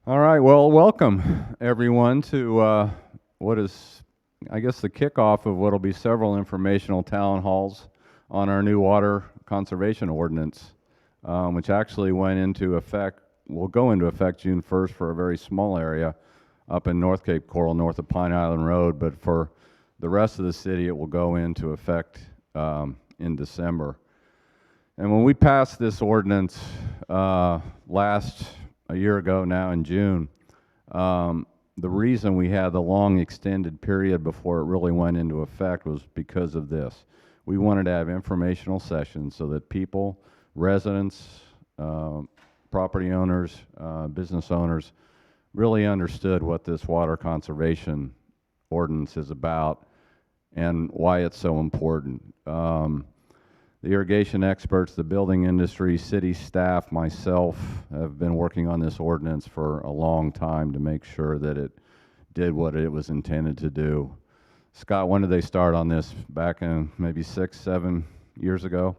All right, well, welcome everyone to what is, I guess, the kickoff of what will be several informational town halls on our new water conservation ordinance, which actually went into effect, will go into effect June 1st for a very small area up in North Cape Coral, north of Pine Island Road, but for the rest of the city, it will go into effect in December. And when we passed this ordinance a year ago now in June, the reason we had the long extended period before it really went into effect was because of this. We wanted to have informational sessions so that people, residents, property owners, business owners really understood what this water conservation ordinance is about and why it's so important. The irrigation experts, the building industry, city staff, myself have been working on this ordinance for a long time to make sure that it did what it was intended to do. Scott, when did they start on this? Back in maybe 6, 7 years ago?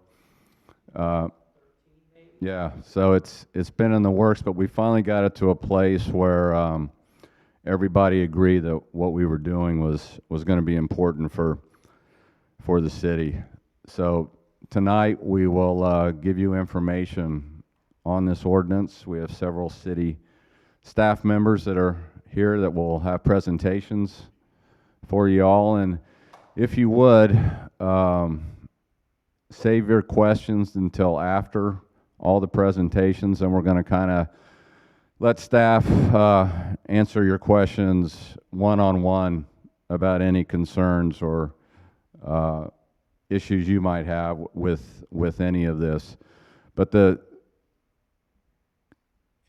Yeah, so it's been in the works, but we finally got it to a place where everybody agreed that what we were doing was going to be important for the city. So tonight, we will give you information on this ordinance. We have several city staff members that are here that will have presentations for you all. And if you would, save your questions until after all the presentations, and we're going to kind of let staff answer your questions one-on-one about any concerns or issues you might have with any of this. But the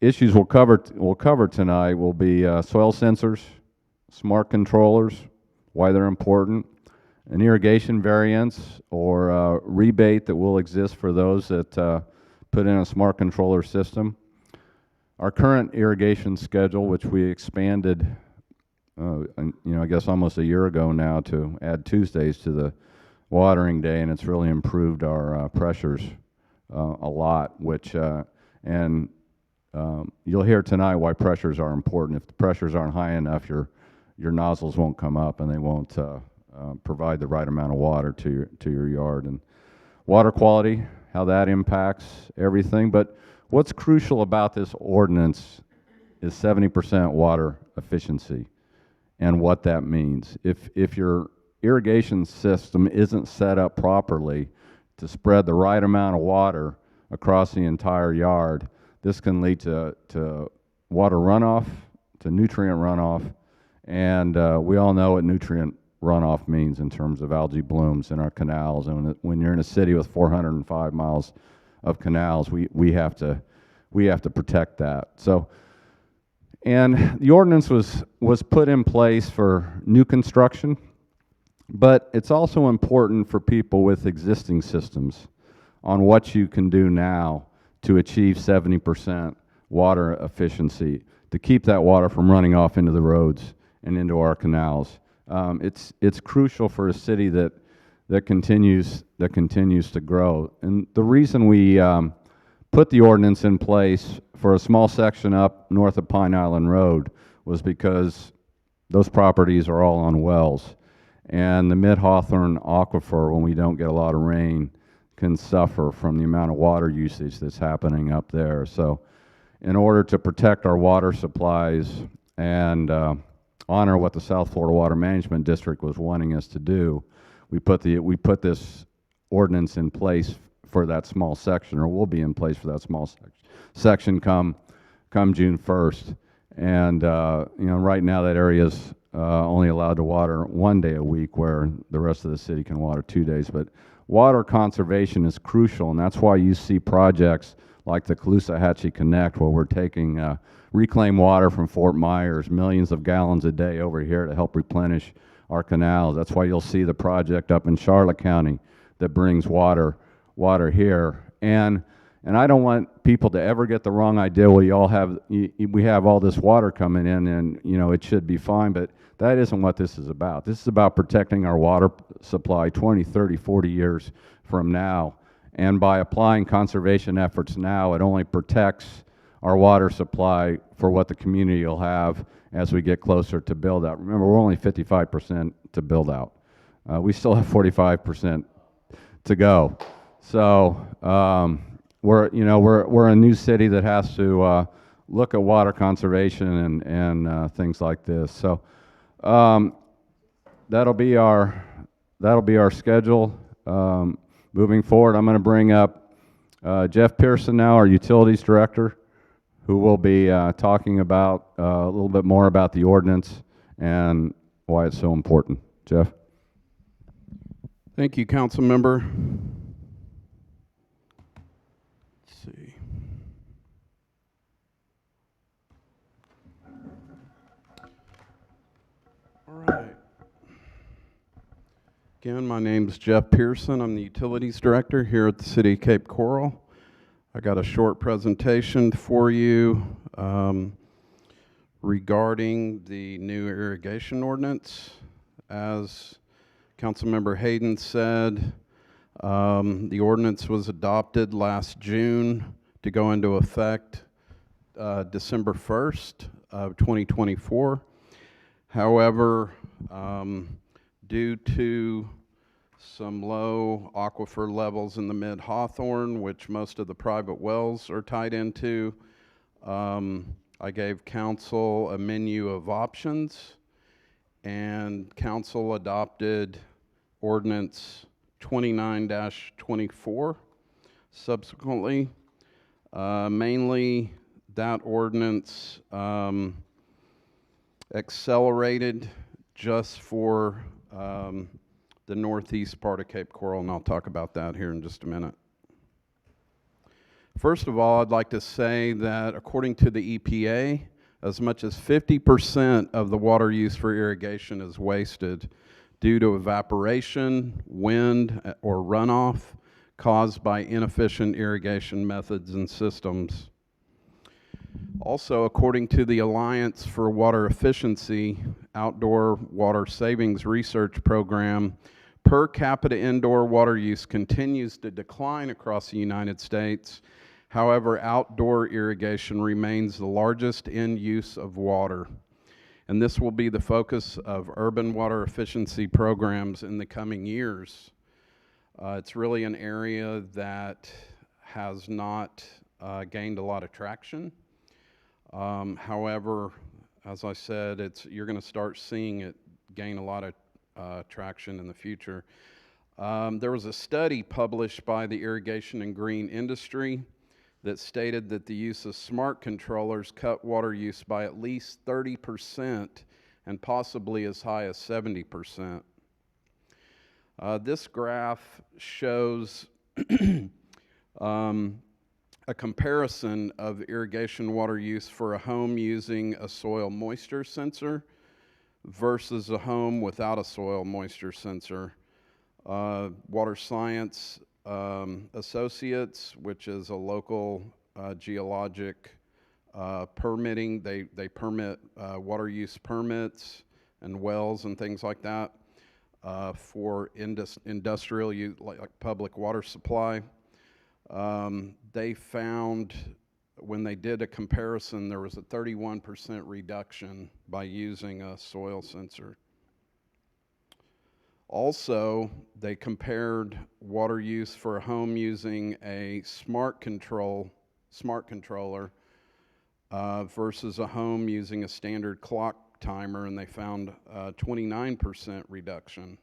issues we'll cover tonight will be soil sensors, smart controllers, why they're important, an irrigation variance or rebate that will exist for those that put in a smart controller system, our current irrigation schedule, which we expanded, I guess almost a year ago now, to add Tuesdays to the watering day, and it's really improved our pressures a lot, which and you'll hear tonight why pressures are important. If the pressures aren't high enough, your nozzles won't come up and they won't provide the right amount of water to your yard. And water quality, how that impacts everything. But what's crucial about this ordinance is 70% water efficiency and what that means. If your irrigation system isn't set up properly to spread the right amount of water across the entire yard, this can lead to water runoff, to nutrient runoff, and we all know what nutrient runoff means in terms of algae blooms in our canals. And when you're in a city with 405 miles of canals, we have to protect that. So, and the ordinance was put in place for new construction, but it's also important for people with existing systems on what you can do now to achieve 70% water efficiency, to keep that water from running off into the roads and into our canals. It's crucial for a city that continues to grow. And the reason we put the ordinance in place for a small section up north of Pine Island Road was because those properties are all on wells. And the Mid-Hawthorne Aquifer, when we don't get a lot of rain, can suffer from the amount of water usage that's happening up there. So in order to protect our water supplies and honor what the South Florida Water Management District was wanting us to do, we put this ordinance in place for that small section, or will be in place for that small section come June 1st. And right now that area's only allowed to water 1 day a week, where the rest of the city can water 2 days. But water conservation is crucial, and that's why you see projects like the Caloosahatchee Connect, where we're taking reclaimed water from Fort Myers, millions of gallons a day over here to help replenish our canals. That's why you'll see the project up in Charlotte County that brings water here. And I don't want people to ever get the wrong idea, well, we have all this water coming in and, it should be fine, but that isn't what this is about. This is about protecting our water supply 20, 30, 40 years from now. And by applying conservation efforts now, it only protects our water supply for what the community will have as we get closer to build out. Remember, we're only 55% to build out. We still have 45% to go. So we're a new city that has to look at water conservation and things like this. So that'll be our schedule moving forward. I'm going to bring up Jeff Pearson now, our utilities director, who will be talking about a little bit more about the ordinance and why it's so important. Jeff. Thank you, council member. Let's see. All right. Again, my name is Jeff Pearson. I'm the utilities director here at the City of Cape Coral. I got a short presentation for you regarding the new irrigation ordinance. As Councilmember Hayden said, the ordinance was adopted last June to go into effect December 1st of 2024. However, due to some low aquifer levels in the Mid-Hawthorne, which most of the private wells are tied into, I gave council a menu of options, and council adopted ordinance 29-24 subsequently. Mainly that ordinance accelerated just for the northeast part of Cape Coral, and I'll talk about that here in just a minute. First of all, I'd like to say that according to the EPA, as much as 50% of the water used for irrigation is wasted due to evaporation, wind, or runoff caused by inefficient irrigation methods and systems. Also, according to the Alliance for Water Efficiency Outdoor Water Savings Research Program, per capita indoor water use continues to decline across the United States. However, outdoor irrigation remains the largest end use of water, and this will be the focus of urban water efficiency programs in the coming years. It's really an area that has not gained a lot of traction. However, as I said, you're going to start seeing it gain a lot of traction in the future. There was a study published by the Irrigation and Green Industry that stated that the use of smart controllers cut water use by at least 30% and possibly as high as 70%. This graph shows a comparison of irrigation water use for a home using a soil moisture sensor versus a home without a soil moisture sensor. Water Science Associates, which is a local geologic permitting, they permit water use permits and wells and things like that for industrial use, like public water supply. They found when they did a comparison, there was a 31% reduction by using a soil sensor. Also, they compared water use for a home using a smart controller versus a home using a standard clock timer, and they found a 29% reduction.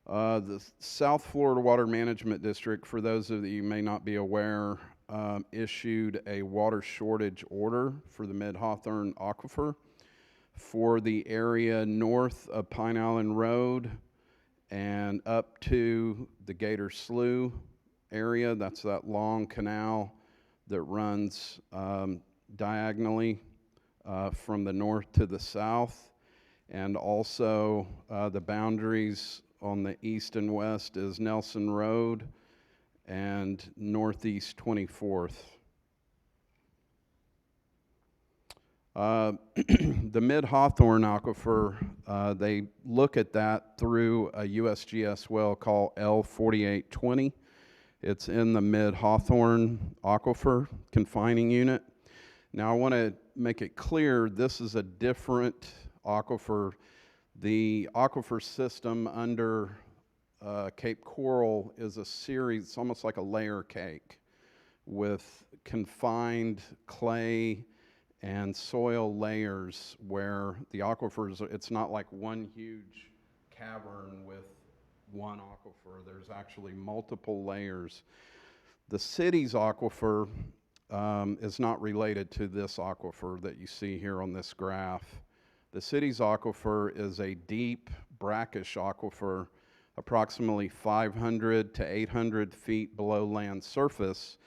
The South Florida Water Management District, for those of you who may not be aware, issued a water shortage order for the Mid-Hawthorne Aquifer for the area north of Pine Island Road and up to the Gator Slough area. That's that long canal that runs diagonally from the north to the south, and also the boundaries on the east and west is Nelson Road and Northeast 24th. The Mid-Hawthorne Aquifer, they look at that through a USGS well called L4820, It's in the Mid-Hawthorne Aquifer Confining Unit. Now I want to make it clear this is a different aquifer. The aquifer system under Cape Coral is a series, it's almost like a layer cake with confined clay and soil layers where the aquifers, it's not like one huge cavern with one aquifer. There's actually multiple layers. The city's aquifer is not related to this aquifer that you see here on this graph. The city's aquifer is a deep, brackish aquifer, approximately 500 to 800 feet below land surface,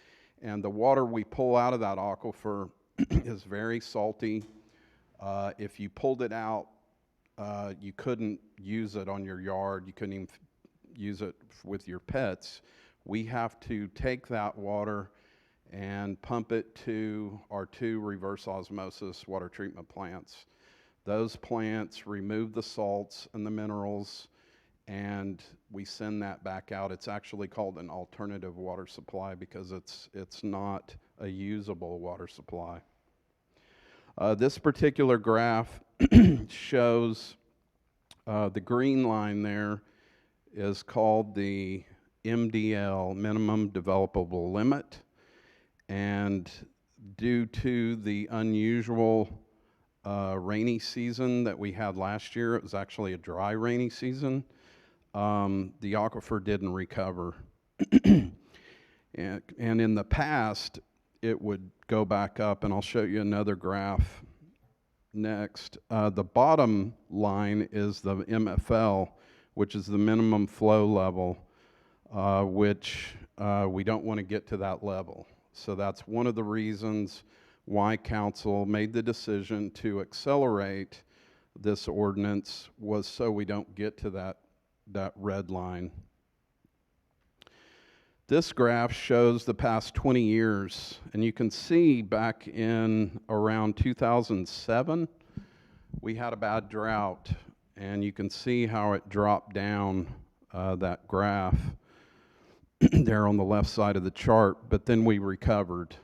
and the water we pull out of that aquifer is very salty. If you pulled it out, you couldn't use it on your yard. You couldn't even use it with your pets. We have to take that water and pump it to our 2 reverse osmosis water treatment plants. Those plants remove the salts and the minerals, and we send that back out. It's actually called an alternative water supply because it's not a usable water supply. This particular graph shows the green line there is called the MDL, Minimum Developable Limit, and due to the unusual rainy season that we had last year, it was actually a dry rainy season, the aquifer didn't recover. And in the past, it would go back up, and I'll show you another graph next. The bottom line is the MFL, which is the minimum flow level, which we don't want to get to that level. So that's one of the reasons why council made the decision to accelerate this ordinance, was so we don't get to that red line. This graph shows the past 20 years, and you can see back in around 2007, we had a bad drought, and you can see how it dropped down that graph there on the left side of the chart, but then we recovered.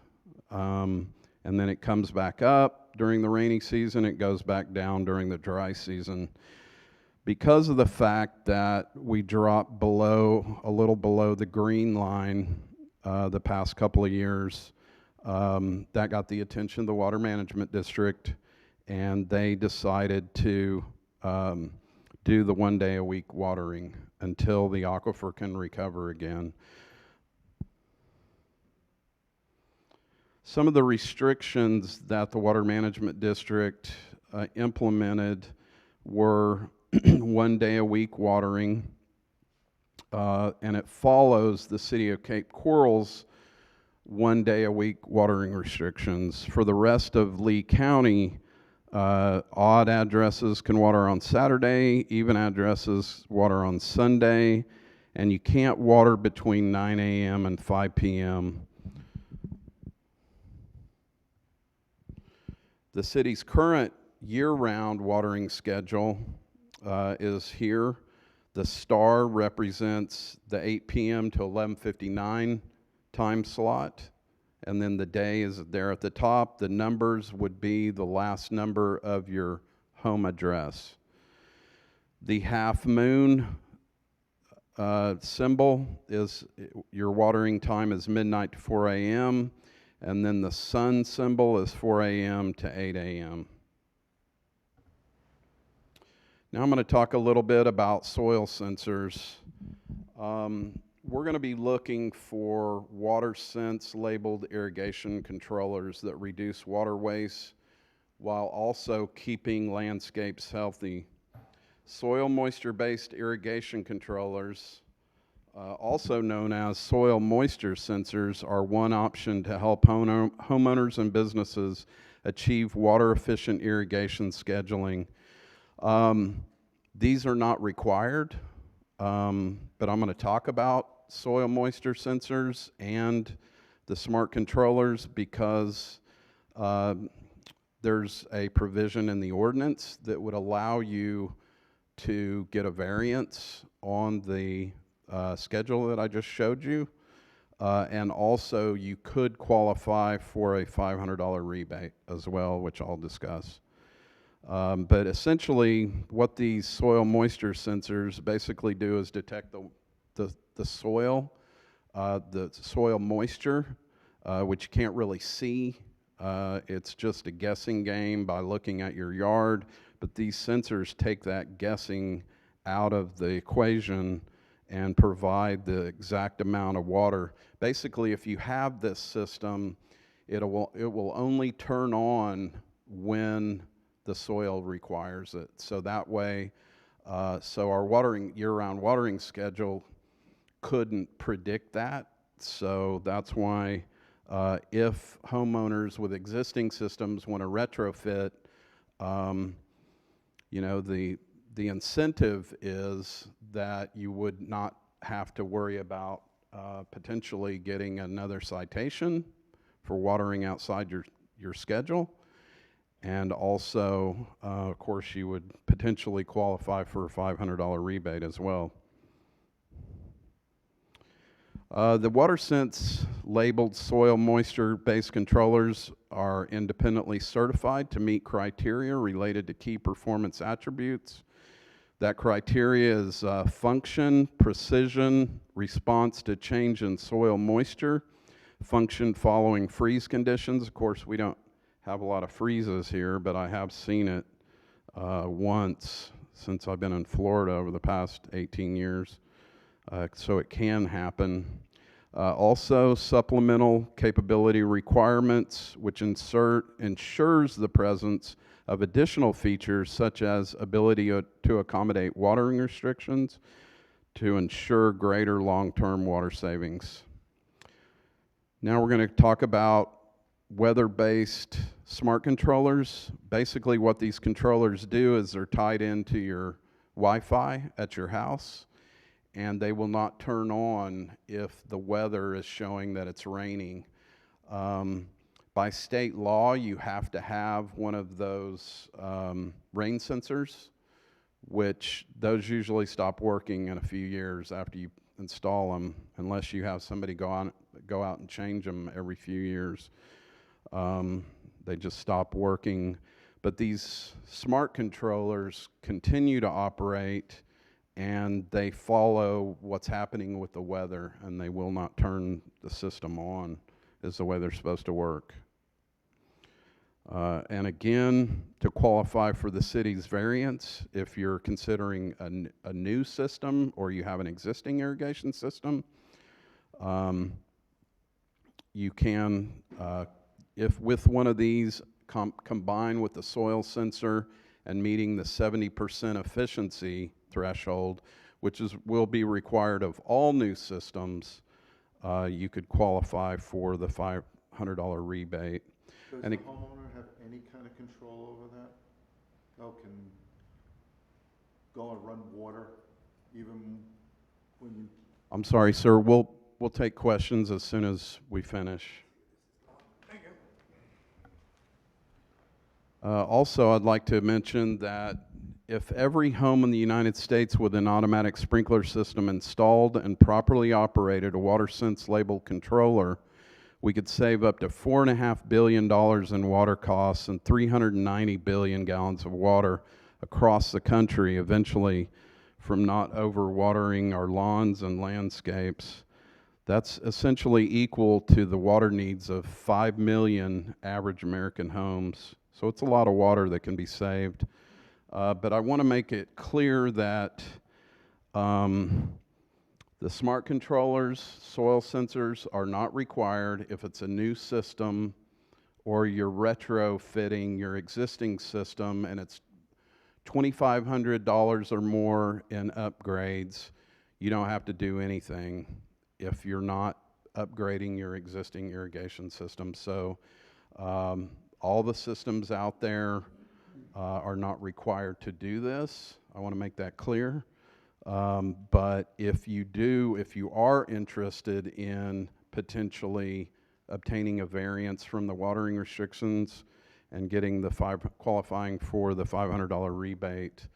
And then it comes back up during the rainy season, it goes back down during the dry season. Because of the fact that we dropped a little below the green line the past couple of years, that got the attention of the Water Management District, and they decided to do the 1 day a week watering until the aquifer can recover again. Some of the restrictions that the Water Management District implemented were 1 day a week watering, and it follows the City of Cape Coral's 1 day a week watering restrictions. For the rest of Lee County, odd addresses can water on Saturday, even addresses water on Sunday, and you can't water between 9 a.m. and 5 p.m. The city's current year-round watering schedule is here. The star represents the 8 p.m. to 11:59 time slot, and then the day is there at the top. The numbers would be the last number of your home address. The half moon symbol is your watering time is midnight to 4 a.m., and then the sun symbol is 4 a.m. to 8 a.m. Now I'm going to talk a little bit about soil sensors. We're going to be looking for WaterSense labeled irrigation controllers that reduce water waste while also keeping landscapes healthy. Soil moisture-based irrigation controllers, also known as soil moisture sensors, are one option to help homeowners and businesses achieve water-efficient irrigation scheduling. These are not required, but I'm going to talk about soil moisture sensors and the smart controllers because there's a provision in the ordinance that would allow you to get a variance on the schedule that I just showed you. And also, you could qualify for a $500 rebate as well, which I'll discuss. But essentially, what these soil moisture sensors basically do is detect the soil moisture, which you can't really see. It's just a guessing game by looking at your yard, but these sensors take that guessing out of the equation and provide the exact amount of water. Basically, if you have this system, it will only turn on when the soil requires it. So that way, so our year-round watering schedule couldn't predict that. So that's why if homeowners with existing systems want to retrofit, you know, the incentive is that you would not have to worry about potentially getting another citation for watering outside your schedule. And also, of course, you would potentially qualify for a $500 rebate as well. The WaterSense labeled soil moisture-based controllers are independently certified to meet criteria related to key performance attributes. That criteria is function, precision, response to change in soil moisture, function following freeze conditions. Of course, we don't have a lot of freezes here, but I have seen it once since I've been in Florida over the past 18 years. So it can happen. Also, supplemental capability requirements, which ensures the presence of additional features such as ability to accommodate watering restrictions to ensure greater long-term water savings. Now we're going to talk about weather-based smart controllers. Basically what these controllers do is they're tied into your Wi-Fi at your house, and they will not turn on if the weather is showing that it's raining. By state law, you have to have one of those rain sensors, which those usually stop working in a few years after you install them, unless you have somebody go out and change them every few years. They just stop working. But these smart controllers continue to operate, and they follow what's happening with the weather, and they will not turn the system on as the way they're supposed to work. And again, to qualify for the city's variance, if you're considering a new system or you have an existing irrigation system, you can, if with one of these combined with the soil sensor and meeting the 70% efficiency threshold, which will be required of all new systems, you could qualify for the $500 rebate. Does And the homeowner have any kind of control over that? Oh, can go and run water even when you... I'm sorry, sir, we'll take questions as soon as we finish. Thank you. Also, I'd like to mention that if every home in the United States with an automatic sprinkler system installed and properly operated a WaterSense labeled controller, we could save up to $4.5 billion in water costs and 390 billion gallons of water across the country, eventually from not overwatering our lawns and landscapes. That's essentially equal to the water needs of 5 million average American homes. So it's a lot of water that can be saved. But I want to make it clear that the smart controllers, soil sensors are not required if it's a new system or you're retrofitting your existing system and it's $2,500 or more in upgrades. You don't have to do anything if you're not upgrading your existing irrigation system. So all the systems out there are not required to do this. I want to make that clear. But if you are interested in potentially obtaining a variance from the watering restrictions and getting qualifying for the $500 rebate,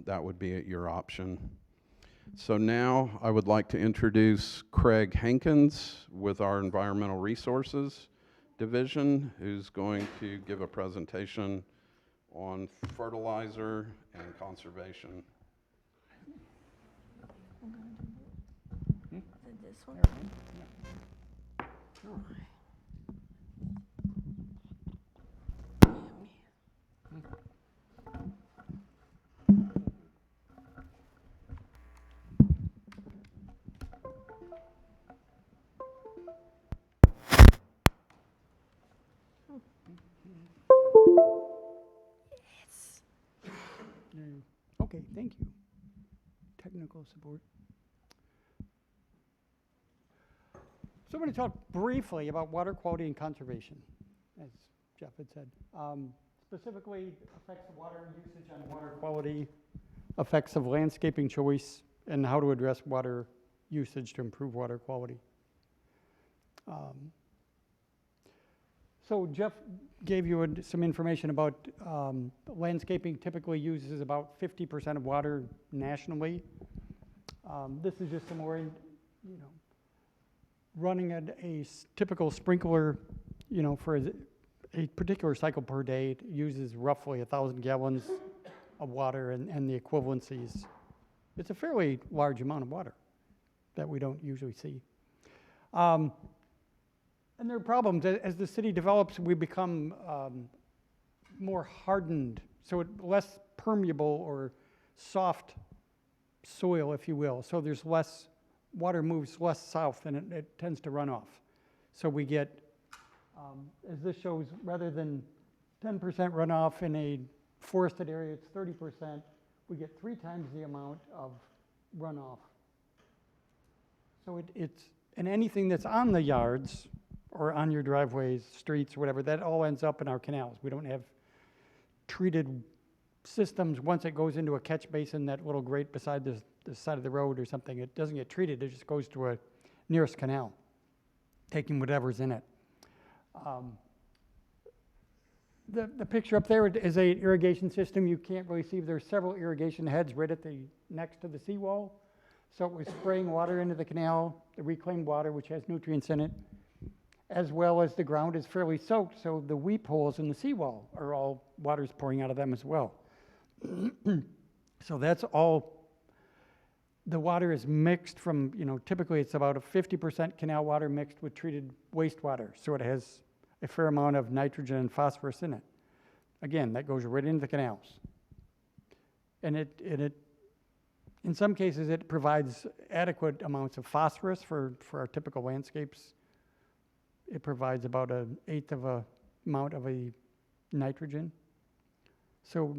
that would be at your option. So now I would like to introduce Craig Hankins with our Environmental Resources Division, who's going to give a presentation on fertilizer and conservation. This one? Okay, thank you. Technical support. So I'm going to talk briefly about water quality and conservation, as Jeff had said. Specifically, effects of water usage on water quality, effects of landscaping choice, and how to address water usage to improve water quality. So Jeff gave you some information about landscaping typically uses about 50% of water nationally. This is just some more, running a typical sprinkler, for a particular cycle per day, it uses roughly 1,000 gallons of water, and the equivalencies. It's a fairly large amount of water that we don't usually see. And there are problems. As the city develops, we become more hardened, so less permeable or soft soil, if you will. So there's less, water moves less south, and it tends to run off. So we get, as this shows, rather than 10% runoff in a forested area, it's 30%. We get 3 times the amount of runoff. So and anything that's on the yards, or on your driveways, streets, whatever, that all ends up in our canals. We don't have treated systems. Once it goes into a catch basin, that little grate beside the side of the road or something, it doesn't get treated, it just goes to a nearest canal, taking whatever's in it. The picture up there is a irrigation system. You can't really see, there's several irrigation heads right at next to the seawall. So it was spraying water into the canal, the reclaimed water, which has nutrients in it, as well as the ground is fairly soaked, so the weep holes in the seawall are all, water's pouring out of them as well. So that's all, the water is mixed from, typically it's about a 50% canal water mixed with treated wastewater, so it has a fair amount of nitrogen and phosphorus in it. Again, that goes right into the canals. And it in some cases, it provides adequate amounts of phosphorus for our typical landscapes. It provides about 1/8 of a amount of a nitrogen. So,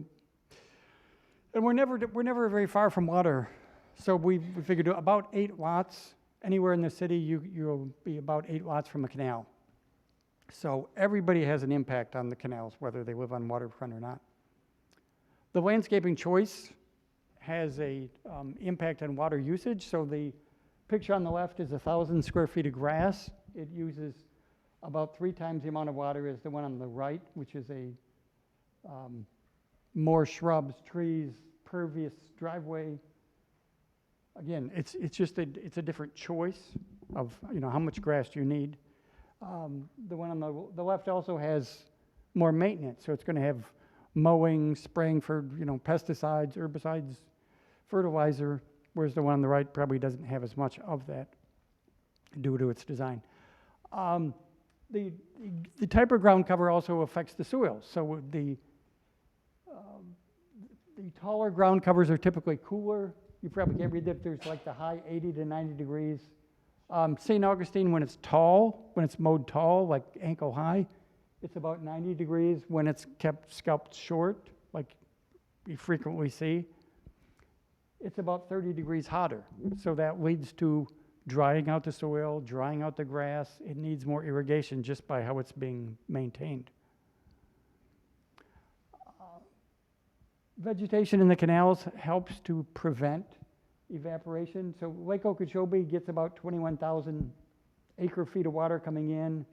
and we're never very far from water. So we figured about 8 lots anywhere in the city. You'll be about 8 lots from a canal. So everybody has an impact on the canals, whether they live on waterfront or not. The landscaping choice has a impact on water usage. So the picture on the left is 1,000 square feet of grass. It uses about 3 times the amount of water as the one on the right, which is more shrubs, trees, pervious driveway. Again, it's just a different choice of how much grass do you need. The one on the left also has more maintenance, so it's going to have mowing, spraying for pesticides, herbicides, fertilizer, whereas the one on the right probably doesn't have as much of that due to its design. The type of ground cover also affects the soils. So the taller ground covers are typically cooler. You probably can't read that there's like the high 80 to 90 degrees. St. Augustine, when it's tall, when it's mowed tall, like ankle high, it's about 90 degrees. When it's kept scalped short, like we frequently see, it's about 30 degrees hotter. So that leads to drying out the soil, drying out the grass. It needs more irrigation just by how it's being maintained. Vegetation in the canals helps to prevent evaporation. So Lake Okeechobee gets about 21,000 acre feet of water coming in.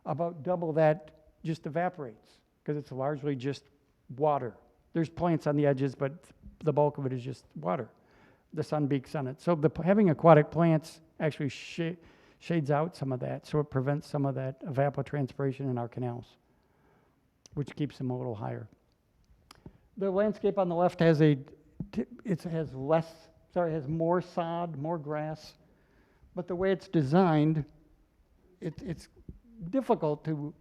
About double that just evaporates because it's largely just water. There's plants on the edges, but the bulk of it is just water. the sun beaks on it. So having aquatic plants actually shades out some of that, so it prevents some of that evapotranspiration in our canals, which keeps them a little higher. The landscape on the left has has more sod, more grass, but the way it's designed, it's difficult to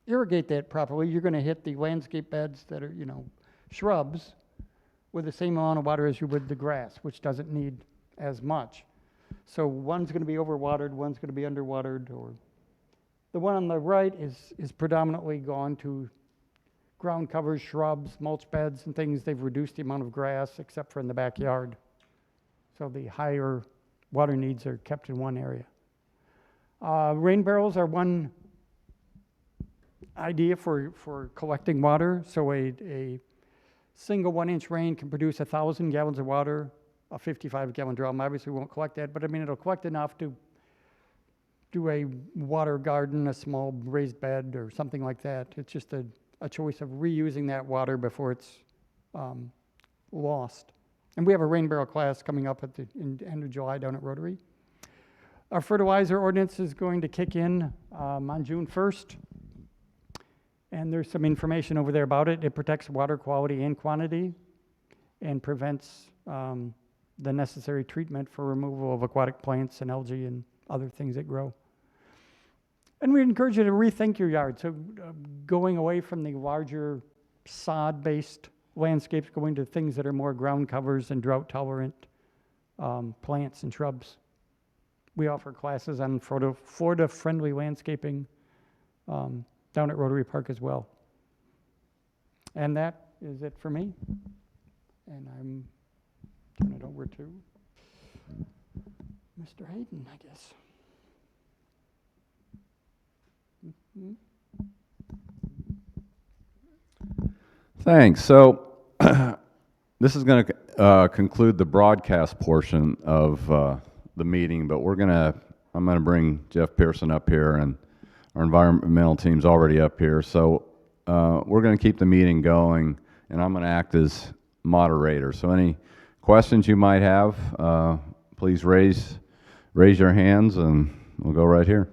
irrigate that properly. You're going to hit the landscape beds that are, shrubs with the same amount of water as you would the grass, which doesn't need as much. So one's going to be overwatered, one's going to be underwatered, or the one on the right is predominantly gone to ground covers, shrubs, mulch beds, and things. They've reduced the amount of grass, except for in the backyard. So the higher water needs are kept in one area. Rain barrels are one idea for collecting water. So a single 1-inch rain can produce 1,000 gallons of water, a 55-gallon drum. Obviously, we won't collect that, but I mean, it'll collect enough to do a water garden, a small raised bed, or something like that. It's just a choice of reusing that water before it's lost. And we have a rain barrel class coming up at the end of July down at Rotary. Our fertilizer ordinance is going to kick in on June 1st. And there's some information over there about it. It protects water quality and quantity and prevents the necessary treatment for removal of aquatic plants and algae and other things that grow. And we encourage you to rethink your yard. So going away from the larger sod-based landscapes, going to things that are more ground covers and drought-tolerant plants and shrubs. We offer classes on Florida-friendly landscaping down at Rotary Park as well. And that is it for me. And I'm turning it over to Mr. Hayden, I guess. Thanks. So this is going to conclude the broadcast portion of the meeting, but I'm going to bring Jeff Pearson up here, and our environmental team's already up here. So we're going to keep the meeting going, and I'm going to act as moderator. So any questions you might have, please raise your hands, and we'll go right here.